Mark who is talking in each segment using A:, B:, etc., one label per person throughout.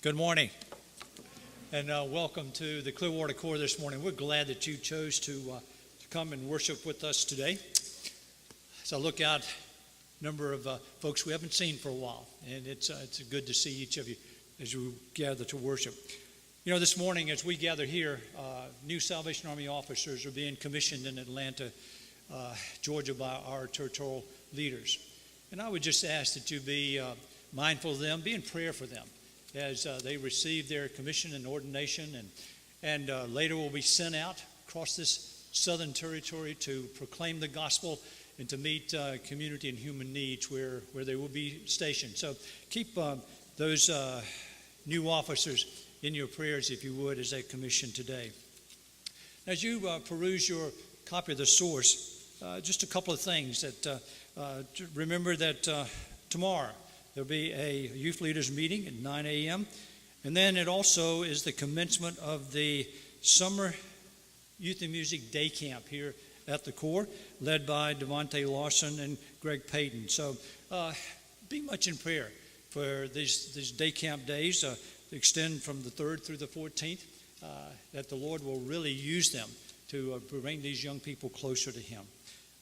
A: Good morning, and welcome to the Clearwater Corps this morning. We're glad that you chose to come and worship with us today. As I look out, a number of folks we haven't seen for a while, and it's good to see each of you as you gather to worship. You know, this morning as we gather here, new Salvation Army officers are being commissioned in Atlanta, Georgia by our territorial leaders. And I would just ask that you be mindful of them, be in prayer for them as they receive their commission and ordination, and later will be sent out across this southern territory to proclaim the gospel and to meet community and human needs where they will be stationed. So keep those new officers in your prayers, if you would, as they commission today. As you peruse your copy of the source, just a couple of things that remember that tomorrow there'll be a youth leaders meeting at 9 a.m. And then it also is the commencement of the Summer Youth and Music Day Camp here at the Corps, led by Devontae Lawson and Greg Payton. So be much in prayer for these day camp days, extend from the 3rd through the 14th, that the Lord will really use them to bring these young people closer to Him.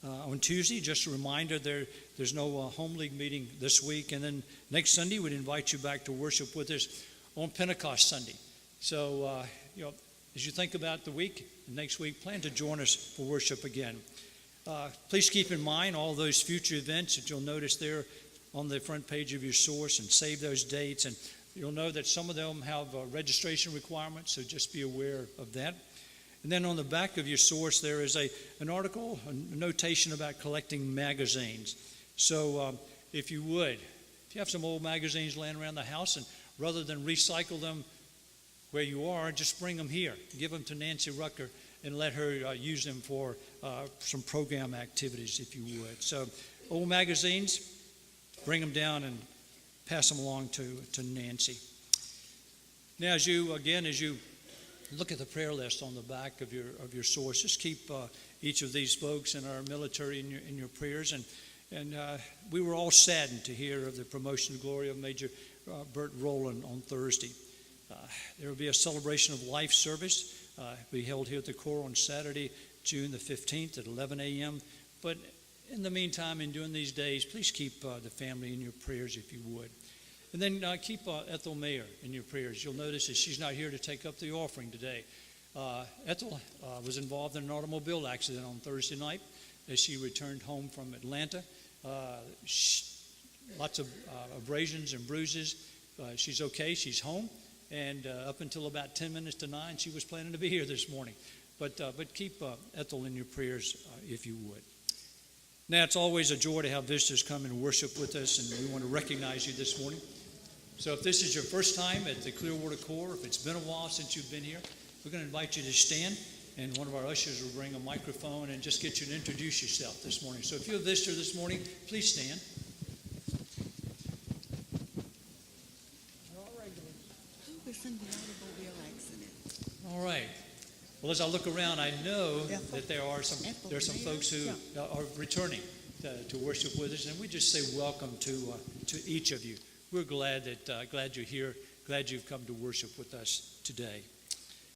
A: On Tuesday, just a reminder, there's no home league meeting this week. And then next Sunday, we'd invite you back to worship with us on Pentecost Sunday. So, as you think about the week, next week, plan to join us for worship again. Please keep in mind all those future events that you'll notice there on the front page of your source, and save those dates. And you'll know that some of them have registration requirements, so just be aware of that. And then on the back of your source, there is an article, a notation about collecting magazines. So if you have some old magazines laying around the house, and rather than recycle them where you are, just bring them here. Give them to Nancy Rucker and let her use them for some program activities, if you would. So old magazines, bring them down and pass them along to Nancy. Now, as you look at the prayer list on the back of your source, just keep each of these folks in our military in your prayers. And we were all saddened to hear of the promotion to glory of Major Burt Rowland on Thursday. There will be a celebration of life service be held here at the Corps on Saturday, June the 15th at 11 a.m. But in the meantime, and during these days, please keep the family in your prayers, if you would. And then keep Ethel Mayer in your prayers. You'll notice that she's not here to take up the offering today. Ethel was involved in an automobile accident on Thursday night as she returned home from Atlanta. Lots of abrasions and bruises. She's okay. She's home. And up until about 10 minutes to 9, she was planning to be here this morning. But keep Ethel in your prayers, if you would. Now, it's always a joy to have visitors come and worship with us, and we want to recognize you this morning. So if this is your first time at the Clearwater Corps, if it's been a while since you've been here, we're going to invite you to stand, and one of our ushers will bring a microphone and just get you to introduce yourself this morning. So if you're a visitor this morning, please stand. All right. Well, as I look around, I know that there are some folks who are returning to worship with us, and we just say welcome to each of you. We're glad you're here, glad you've come to worship with us today.